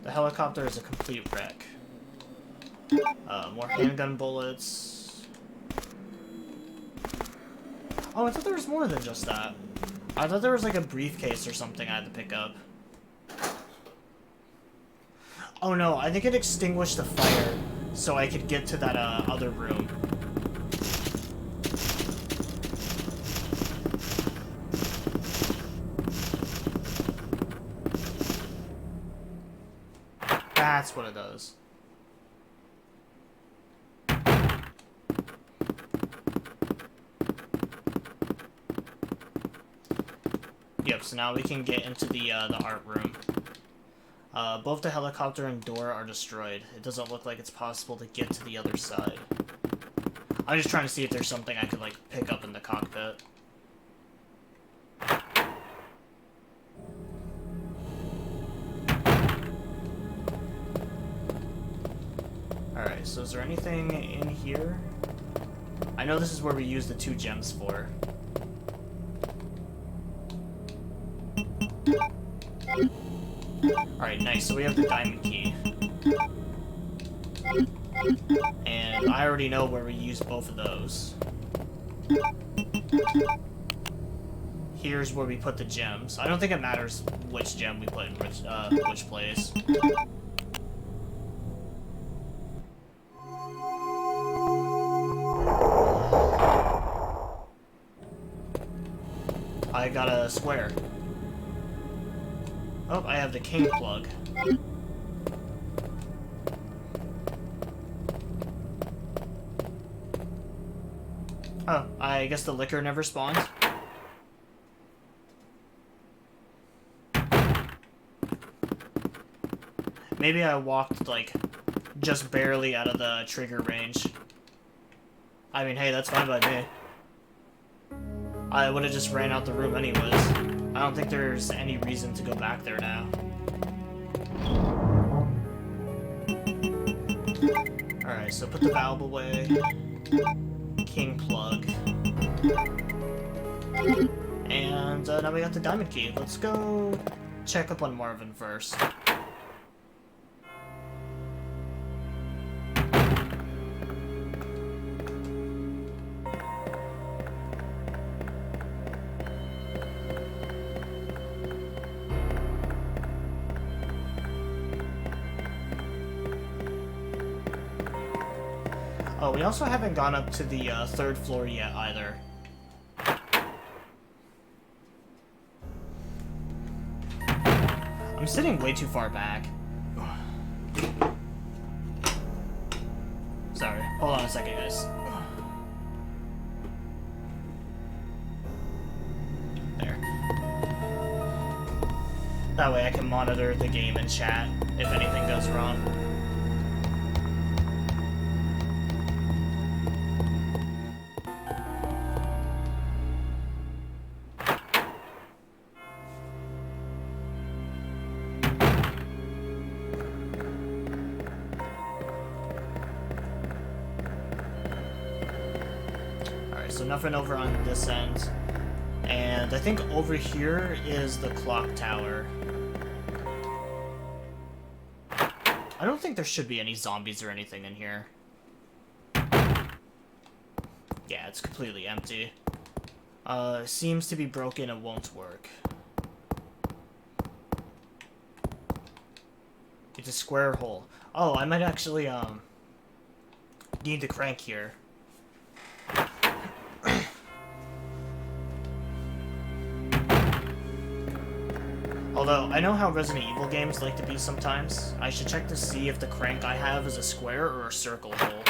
The helicopter is a complete wreck. More handgun bullets. Oh, I thought there was more than just that. I thought there was like a briefcase or something I had to pick up. Oh no, I think it extinguished the fire so I could get to that other room. That's what it does. Yep, so now we can get into the art room. Both the helicopter and door are destroyed. It doesn't look like it's possible to get to the other side. I'm just trying to see if there's something I could, like, pick up in the cockpit. Alright, so is there anything in here? I know this is where we use the 2 gems for. Alright, nice. So we have the diamond key. And I already know where we use both of those. Here's where we put the gems. I don't think it matters which gem we put in which place. I got a square. Oh, I have the king plug. Oh, I guess the liquor never spawned. Maybe I walked, like, just barely out of the trigger range. I mean, hey, that's fine by me. I would have just ran out the room anyways. I don't think there's any reason to go back there now. Alright, so put the valve away. King plug. And now we got the diamond key. Let's go check up on Marvin first. Oh, we also haven't gone up to the 3rd floor yet, either. I'm sitting way too far back. Sorry, hold on a second, guys. There. That way I can monitor the game and chat if anything goes wrong. So nothing over on this end. And I think over here is the clock tower. I don't think there should be any zombies or anything in here. Yeah, it's completely empty. Seems to be broken and won't work. It's a square hole. Oh, I might actually, need the crank here. Although, I know how Resident Evil games like to be sometimes. I should check to see if the crank I have is a square or a circle hole.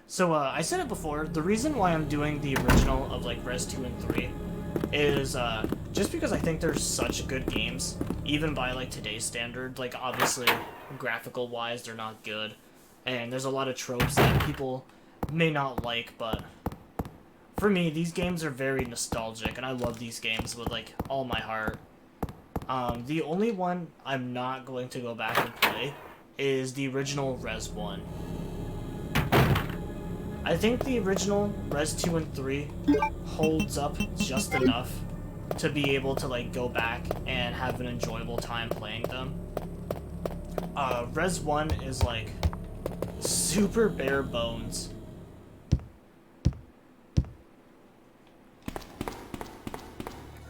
So, I said it before, the reason why I'm doing the original of, like, Res 2 and 3 is, just because I think they're such good games, even by, like, today's standard. Like, obviously, graphical-wise, they're not good, and there's a lot of tropes that people may not like, but for me, these games are very nostalgic, and I love these games with, like, all my heart. The only one I'm not going to go back and play is the original Res 1. I think the original Res 2 and 3 holds up just enough to be able to like go back and have an enjoyable time playing them. Res 1 is like super bare bones.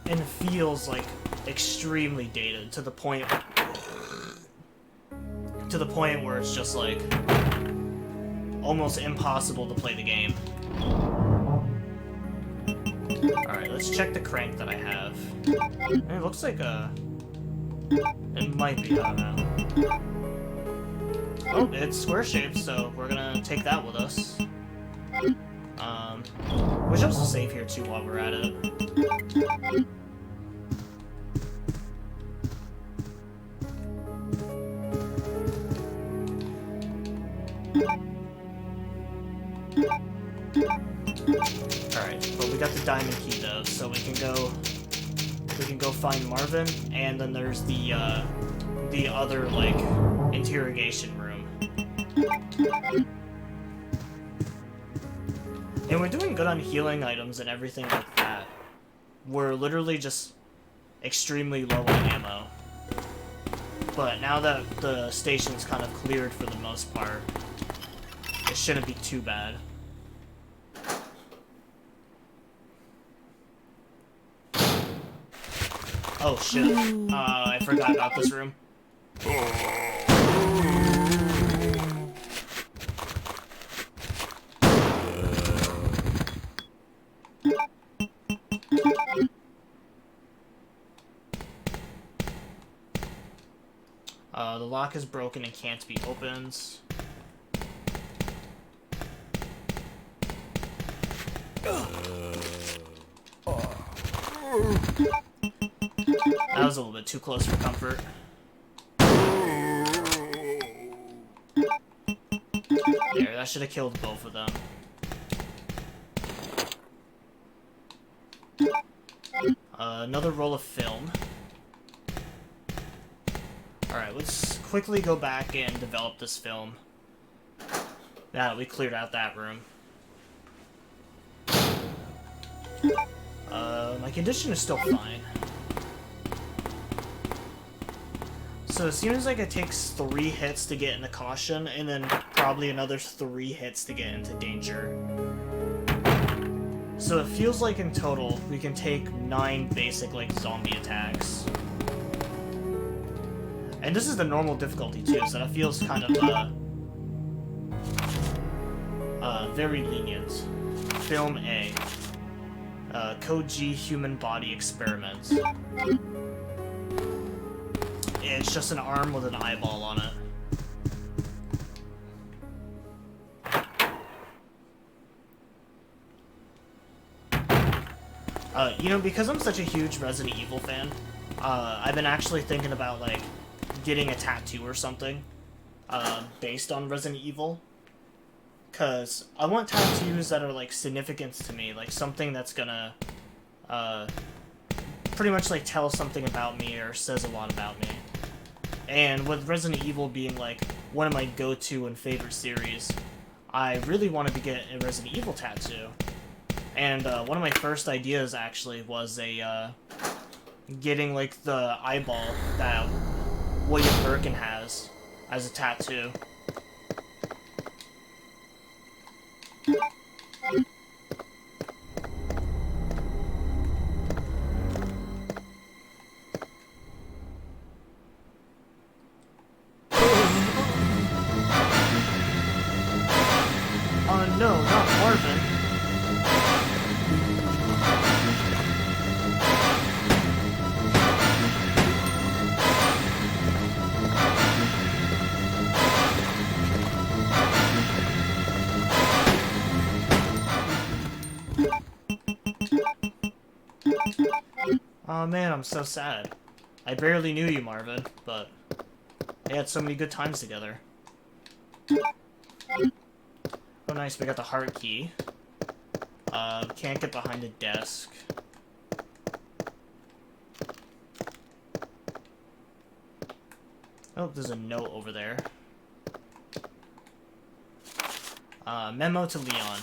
And feels like extremely dated to the point where it's just like almost impossible to play the game. Alright, let's check the crank that I have. It looks like it might be, I don't know. Oh, it's square shaped, so we're gonna take that with us. We should also save here too while we're at it. Alright, but we got the diamond key though, so we can go find Marvin, and then there's the other like interrogation room. And we're doing good on healing items and everything like that. We're literally just extremely low on ammo. But now that the station's kind of cleared for the most part, it shouldn't be too bad. Oh shit. I forgot about this room. The lock is broken and can't be opened. That was a little bit too close for comfort. There, that should have killed both of them. Another roll of film. Alright, let's quickly go back and develop this film. Now that we cleared out that room. My condition is still fine. So it seems like it takes 3 hits to get into caution, and then probably another 3 hits to get into danger. So it feels like in total, we can take 9 basic, like, zombie attacks. And this is the normal difficulty too, so that feels kind of, very lenient. Film A. Code G Human Body Experiment. It's just an arm with an eyeball on it. You know, because I'm such a huge Resident Evil fan, I've been actually thinking about, like, getting a tattoo or something, based on Resident Evil. Because I want tattoos that are, like, significant to me, like, something that's gonna, pretty much, like, tell something about me or says a lot about me. And with Resident Evil being, like, one of my go-to and favorite series, I really wanted to get a Resident Evil tattoo. And, one of my first ideas, actually, was getting, like, the eyeball that William Birkin has as a tattoo. No, not Marvin. Oh man, I'm so sad. I barely knew you, Marvin, but we had so many good times together. Oh nice, we got the heart key. Can't get behind a desk. Oh, there's a note over there. Memo to Leon.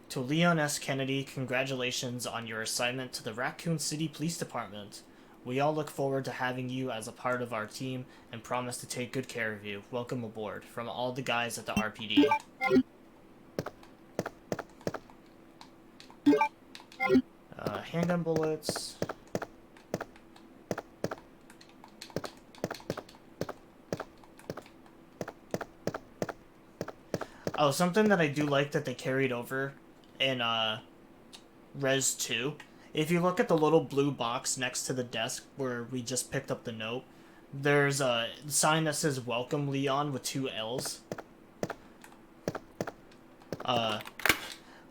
To Leon S. Kennedy, congratulations on your assignment to the Raccoon City Police Department. We all look forward to having you as a part of our team and promise to take good care of you. Welcome aboard. From all the guys at the RPD. Handgun bullets. Oh, something that I do like that they carried over in Res 2. If you look at the little blue box next to the desk where we just picked up the note, there's a sign that says Welcome Leon with 2 L's.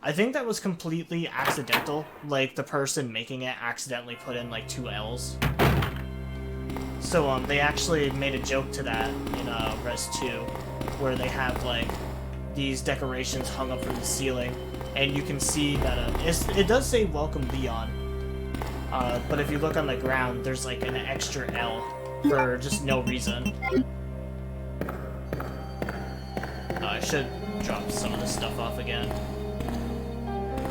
I think that was completely accidental. Like, the person making it accidentally put in, like, 2 L's. So, they actually made a joke to that in, Res 2, where they have, like, these decorations hung up from the ceiling, and you can see that, it does say Welcome Leon, but if you look on the ground, there's, like, an extra L for just no reason. I should drop some of this stuff off again.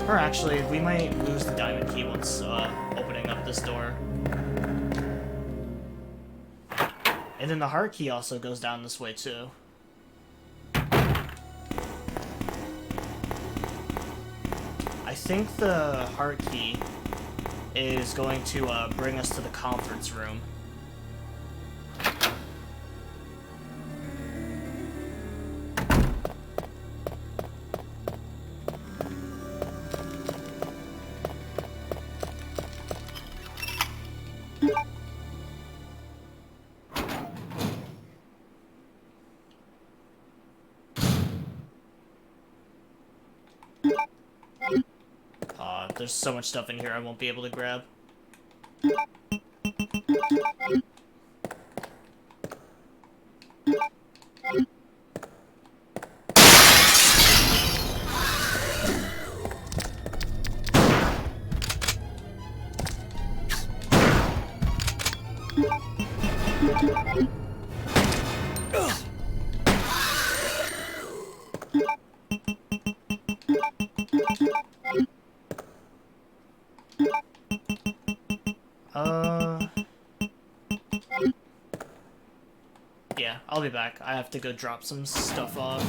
Or actually, we might lose the diamond key once opening up this door. And then the heart key also goes down this way too. I think the heart key is going to bring us to the conference room. There's so much stuff in here I won't be able to grab. Yeah, I'll be back. I have to go drop some stuff off.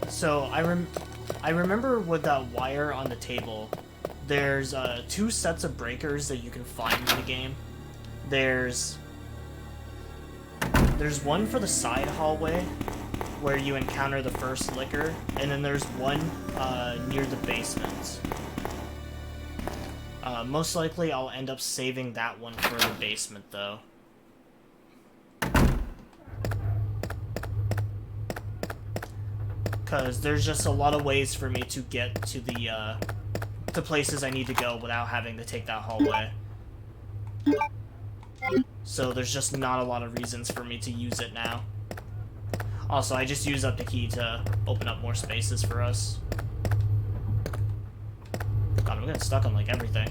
So, I remember with that wire on the table, there's 2 sets of breakers that you can find in the game. There's one for the side hallway, where you encounter the first licker, and then there's one near the basement. Most likely I'll end up saving that one for the basement, though. Because there's just a lot of ways for me to get to the, to places I need to go without having to take that hallway. So there's just not a lot of reasons for me to use it now. Also, I just used up the key to open up more spaces for us. God, I'm getting stuck on, like, everything.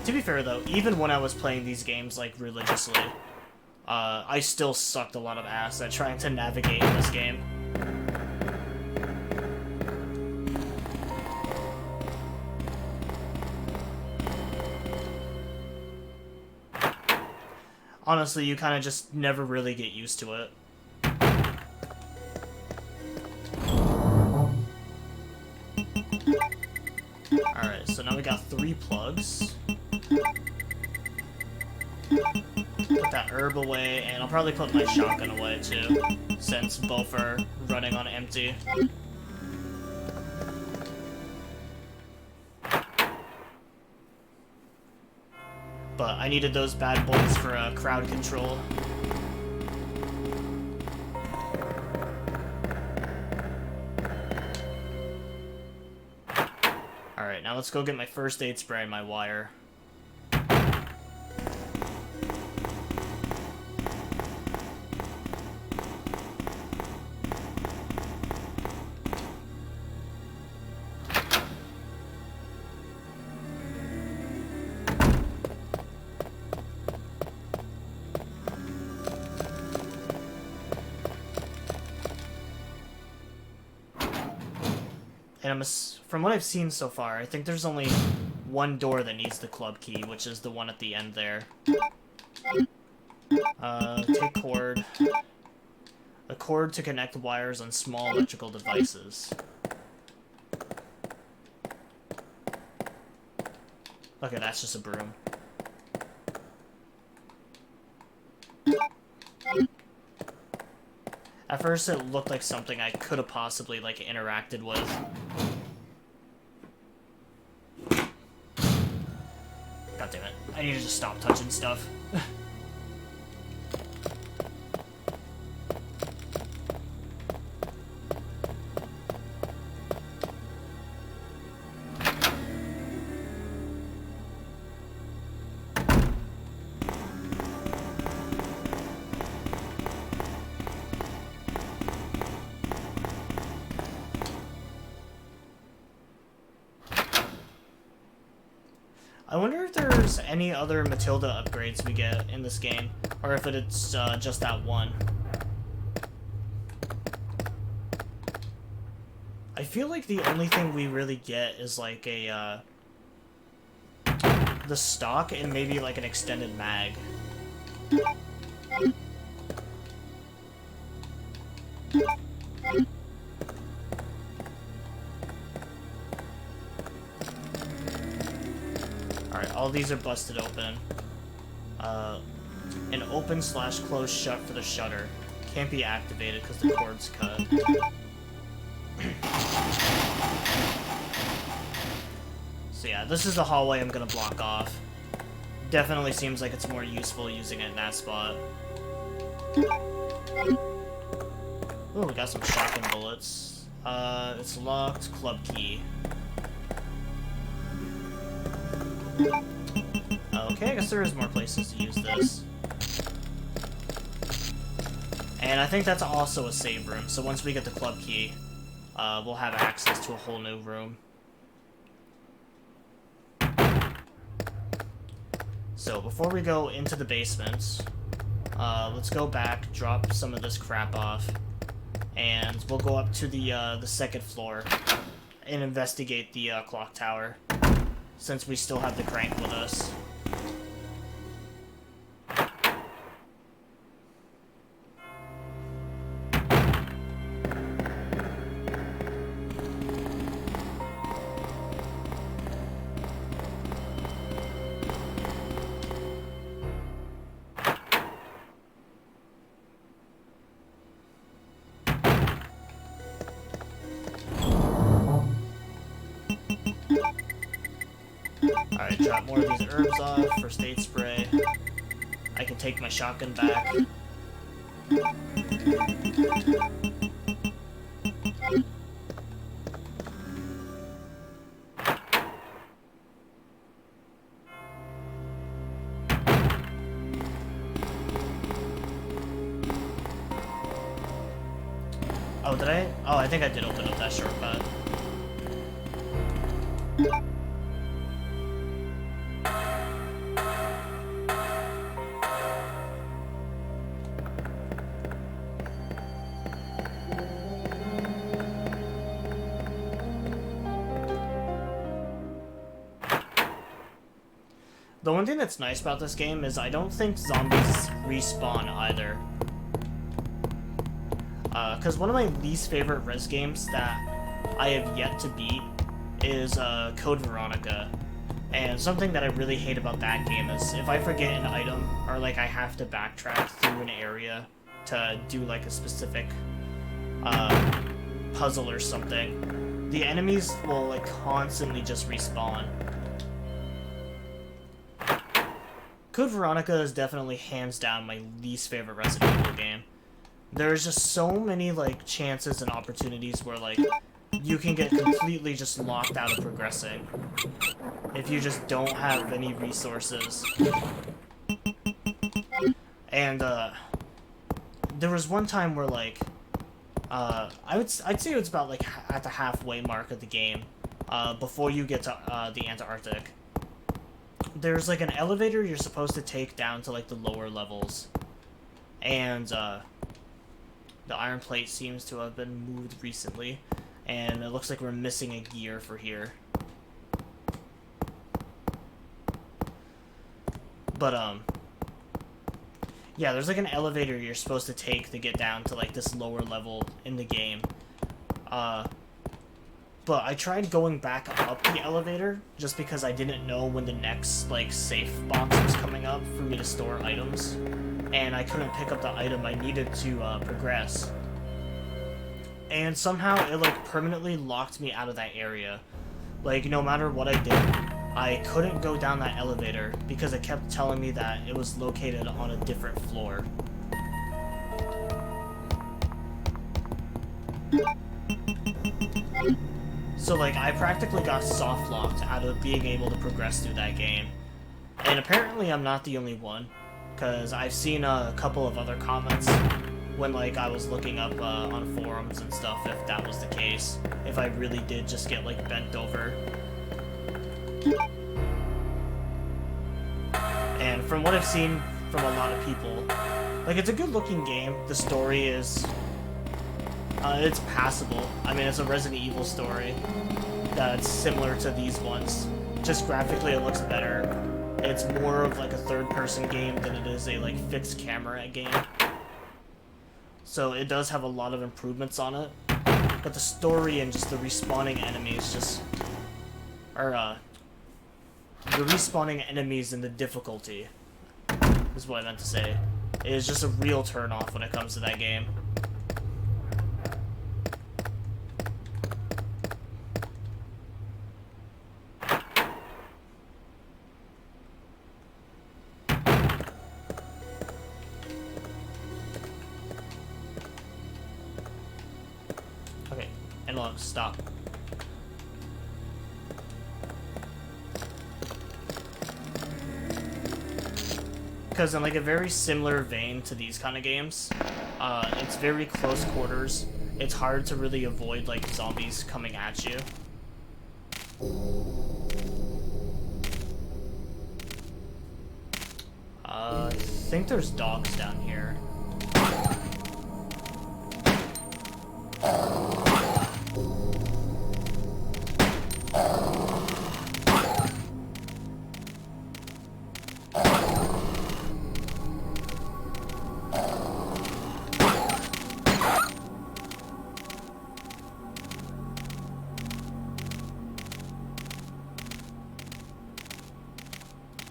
To be fair, though, even when I was playing these games, like, religiously, I still sucked a lot of ass at trying to navigate in this game. Honestly, you kind of just never really get used to it. Alright, so now we got 3 plugs. Put that herb away, and I'll probably put my shotgun away too, since both are running on empty. But I needed those bad boys for crowd control. Alright, now let's go get my first aid spray and my wire. And from what I've seen so far, I think there's only one door that needs the club key, which is the one at the end there. Take cord. A cord to connect wires on small electrical devices. Okay, that's just a broom. At first it looked like something I could have possibly, like, interacted with. God damn it. I need to just stop touching stuff. I wonder if there's any other Matilda upgrades we get in this game, or if it's just that one. I feel like the only thing we really get is like the stock and maybe like an extended mag. Alright, all these are busted open. An open/close shut for the shutter. Can't be activated because the cord's cut. So yeah, this is the hallway I'm gonna block off. Definitely seems like it's more useful using it in that spot. Oh, we got some shotgun bullets. It's locked. Club key. Okay, I guess there is more places to use this. And I think that's also a save room, so once we get the club key, we'll have access to a whole new room. So, before we go into the basement, let's go back, drop some of this crap off, and we'll go up to the second floor and investigate the clock tower, since we still have the crank with us. Alright, drop more of these herbs off, first aid spray. I can take my shotgun back. Oh, did I? Oh, I think I did open up that shortcut. The one thing that's nice about this game is I don't think zombies respawn either. Because one of my least favorite Res games that I have yet to beat is Code Veronica. And something that I really hate about that game is if I forget an item, or like I have to backtrack through an area to do like a specific puzzle or something, the enemies will like constantly just respawn. Code Veronica is definitely hands down my least favorite Resident Evil game. There's just so many like chances and opportunities where like you can get completely just locked out of progressing if you just don't have any resources. And there was one time where like I'd say it was about like at the halfway mark of the game, before you get to the Antarctic. There's like an elevator you're supposed to take down to like the lower levels, and the iron plate seems to have been moved recently. And it looks like we're missing a gear for here. But, yeah, there's like an elevator you're supposed to take to get down to like this lower level in the game. But I tried going back up the elevator just because I didn't know when the next like safe box was coming up for me to store items. And I couldn't pick up the item I needed to progress. And somehow it like permanently locked me out of that area. Like no matter what I did, I couldn't go down that elevator because it kept telling me that it was located on a different floor. So like I practically got soft locked out of being able to progress through that game. And apparently I'm not the only one, because I've seen a couple of other comments when like I was looking up on forums and stuff if that was the case, if I really did just get like bent over. And from what I've seen from a lot of people, like it's a good looking game. The story is it's passable. I mean, it's a Resident Evil story that's similar to these ones. Just graphically it looks better. It's more of like a third-person game than it is a like fixed camera game. So it does have a lot of improvements on it. But the story and just the respawning enemies just are the respawning enemies and the difficulty is what I meant to say. It is just a real turn-off when it comes to that game. Okay, analog, stop. Because in like a very similar vein to these kind of games, it's very close quarters. It's hard to really avoid like zombies coming at you. I think there's dogs down here.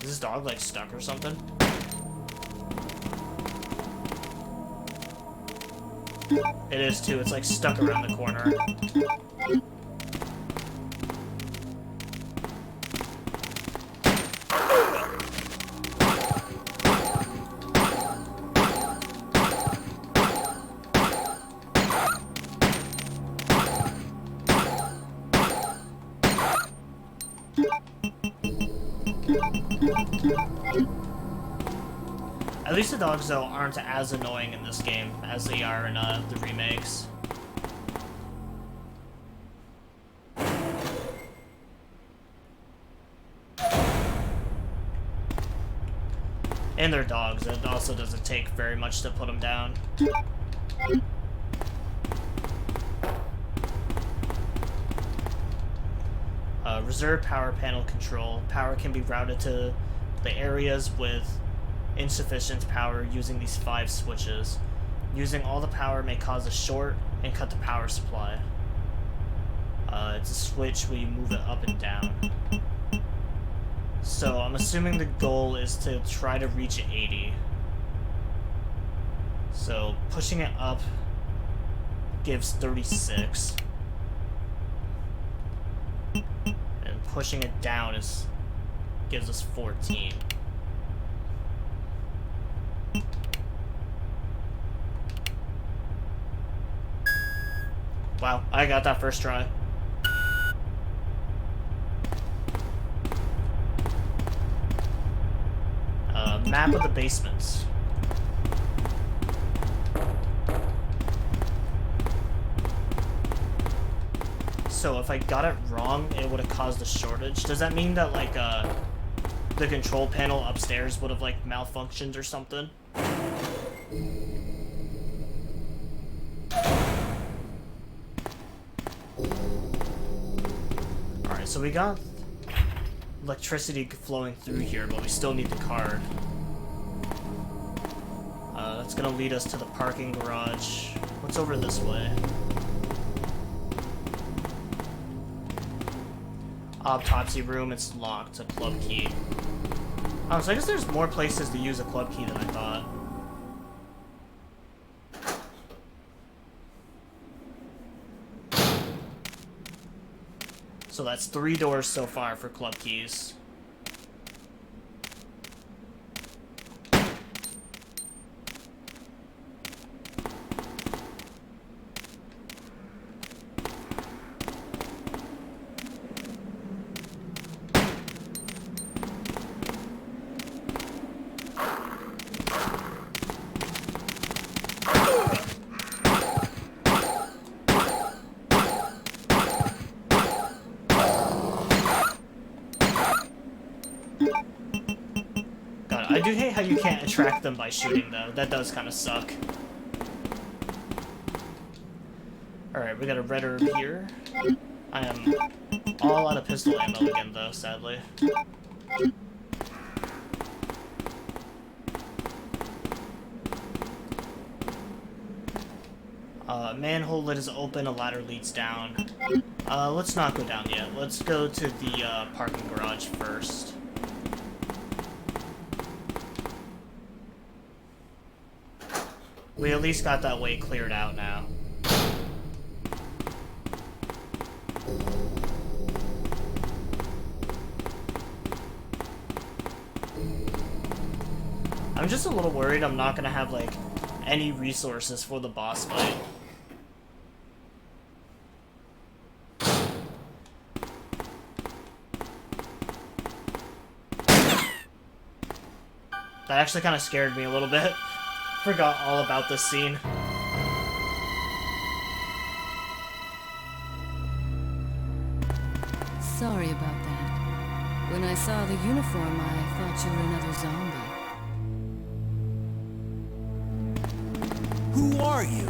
Is this dog like stuck or something? It is too, it's like stuck around the corner. At least the dogs, though, aren't as annoying in this game as they are in the remakes. And they're dogs. It also doesn't take very much to put them down. Reserve power panel control. Power can be routed to the areas with insufficient power using these 5 switches. Using all the power may cause a short and cut the power supply. It's a switch where you move it up and down. So I'm assuming the goal is to try to reach 80. So pushing it up gives 36. And pushing it down gives us 14. Wow, I got that first try. Map of the basements. So if I got it wrong, it would have caused a shortage. Does that mean that like the control panel upstairs would have like malfunctioned or something? so we got electricity flowing through here, but we still need the card. That's gonna lead us to the parking garage. What's over this way? Autopsy room, it's locked. A club key. Oh, so I guess there's more places to use a club key than I thought. So that's 3 doors so far for club keys. I do hate how you can't attract them by shooting, though. That does kind of suck. Alright, we got a red herb here. I am all out of pistol ammo again, though, sadly. Manhole lid is open, a ladder leads down. Let's not go down yet. Let's go to the parking garage first. We at least got that way cleared out now. I'm just a little worried I'm not gonna have, like, any resources for the boss fight. That actually kind of scared me a little bit. Forgot all about this scene. Sorry about that. When I saw the uniform, I thought you were another zombie. Who are you?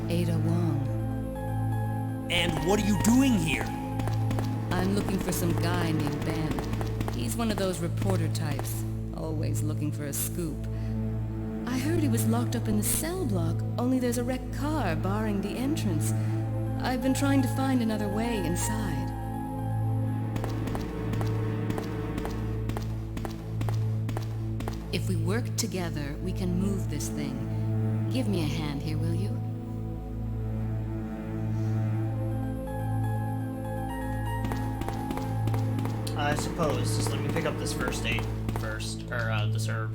Ada Wong. And what are you doing here? I'm looking for some guy named Ben. He's one of those reporter types, always looking for a scoop. I heard he was locked up in the cell block, only there's a wrecked car barring the entrance. I've been trying to find another way inside. If we work together, we can move this thing. Give me a hand here, will you? I suppose. Just let me pick up this first aid first, or this herb.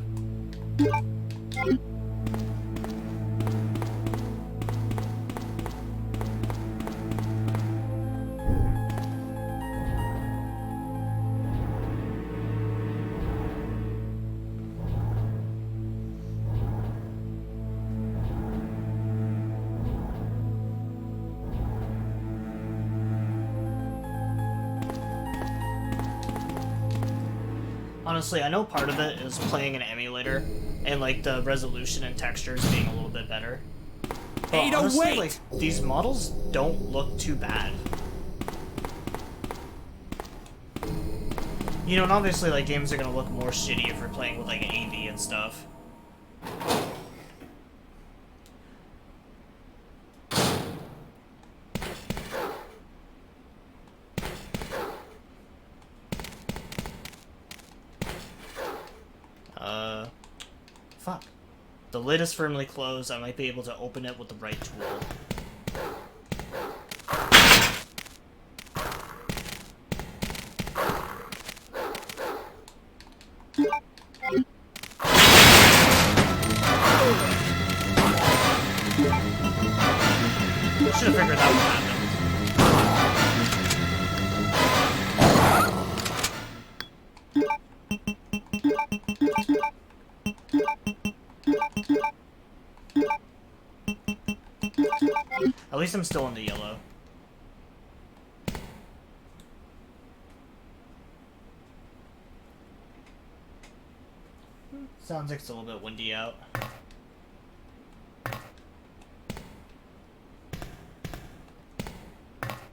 Honestly, I know part of it is playing an emulator, and like the resolution and textures being a little bit better. But Ada, honestly, wait! like, these models don't look too bad. You know, and obviously, like, games are gonna look more shitty if you're playing with, like, AV and stuff. Fuck. The lid is firmly closed. I might be able to open it with the right tool. Should have figured out what happened. At least I'm still in the yellow. Sounds like it's a little bit windy out.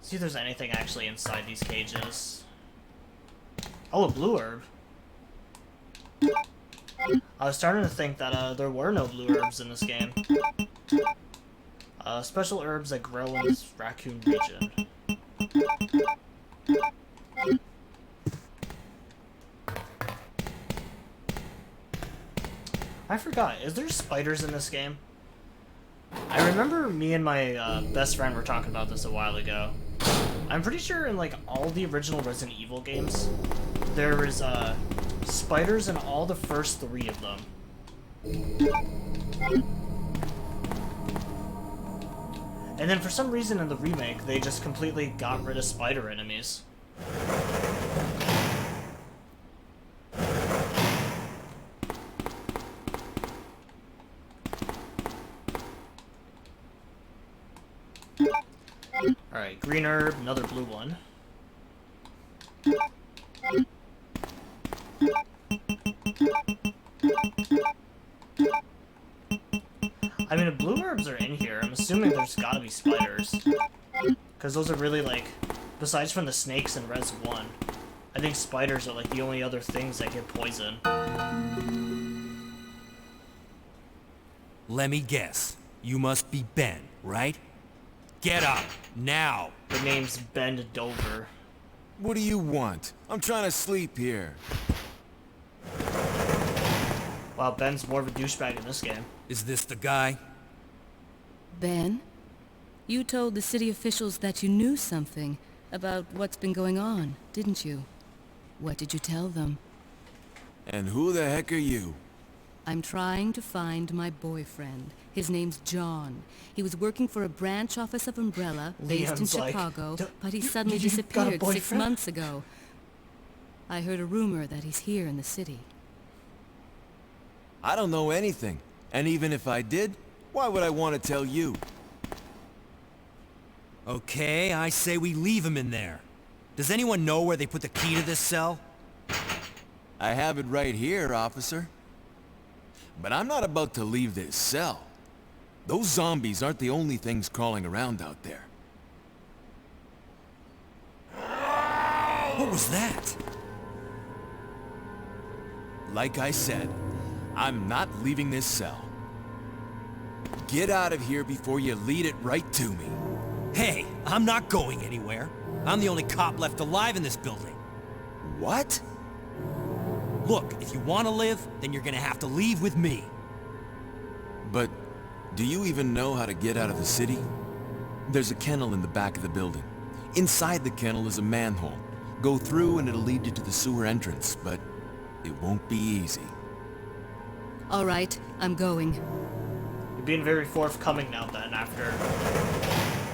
See if there's anything actually inside these cages. Oh, a blue herb. I was starting to think that there were no blue herbs in this game. Special herbs that grow in this raccoon region. I forgot, is there spiders in this game? I remember me and my best friend were talking about this a while ago. I'm pretty sure in like all the original Resident Evil games, there is spiders in all the first 3 of them. And then for some reason in the remake, they just completely got rid of spider enemies. Alright, green herb, another blue one. I mean, if blue herbs are in here, I'm assuming there's gotta be spiders. Because those are really, like, besides from the snakes in Res 1, I think spiders are, like, the only other things that get poison. Let me guess. You must be Ben, right? Get up, now! The name's Ben Dover. What do you want? I'm trying to sleep here. Wow, Ben's more of a douchebag in this game. Is this the guy? Ben? You told the city officials that you knew something about what's been going on, didn't you? What did you tell them? And who the heck are you? I'm trying to find my boyfriend. His name's John. He was working for a branch office of Umbrella based in Leon's like, Chicago, but he you suddenly got a disappeared 6 boyfriend?" months ago. I heard a rumor that he's here in the city. I don't know anything. And even if I did, why would I want to tell you? Okay, I say we leave him in there. Does anyone know where they put the key to this cell? I have it right here, officer. But I'm not about to leave this cell. Those zombies aren't the only things crawling around out there. What was that? Like I said, I'm not leaving this cell. Get out of here before you lead it right to me. Hey, I'm not going anywhere. I'm the only cop left alive in this building. What? Look, if you want to live, then you're gonna have to leave with me. But do you even know how to get out of the city? There's a kennel in the back of the building. Inside the kennel is a manhole. Go through and it'll lead you to the sewer entrance, but it won't be easy. All right, I'm going. You're being very forthcoming now then, after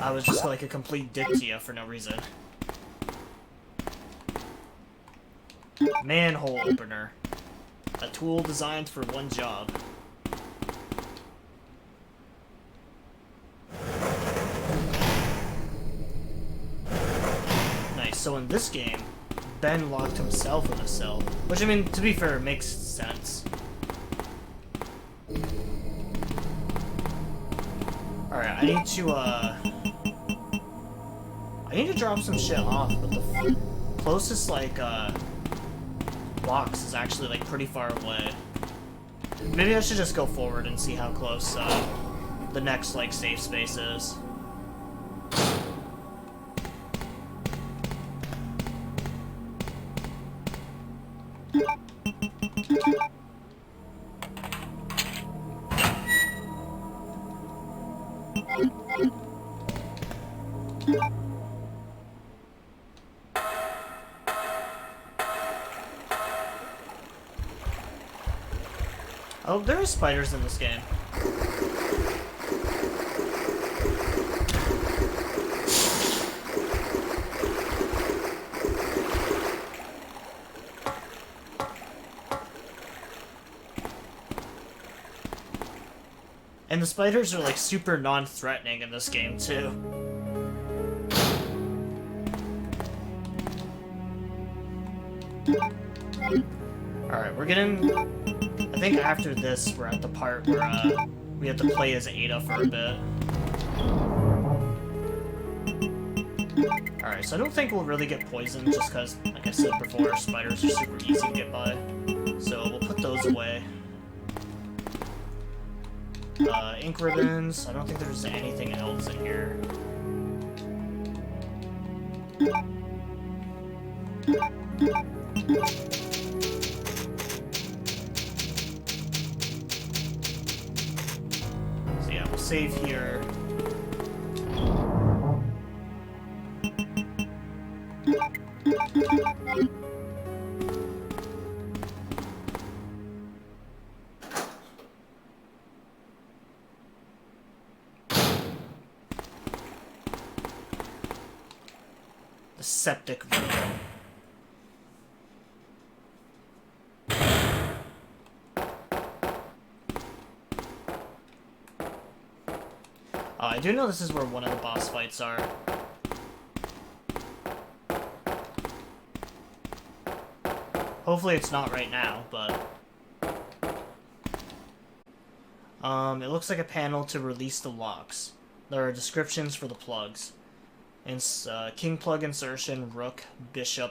I was just like a complete dick to you for no reason. Manhole opener. A tool designed for one job. Nice, so in this game, Ben locked himself in a cell. Which, I mean, to be fair, makes sense. Alright, I need to drop some shit off, but the closest, like, box is actually, like, pretty far away. Maybe I should just go forward and see how close, the next, like, safe space is. Oh, there are spiders in this game. And the spiders are like super non-threatening in this game too. Alright, we're getting... I think after this, we're at the part where we have to play as Ada for a bit. Alright, so I don't think we'll really get poisoned just because, like I said before, spiders are super easy to get by. So we'll put those away. Ink ribbons. I don't think there's anything else in here. So yeah, we'll save here. The septic room. I do know this is where one of the boss fights are. Hopefully it's not right now, but... it looks like a panel to release the locks. There are descriptions for the plugs. King plug insertion, rook, bishop, and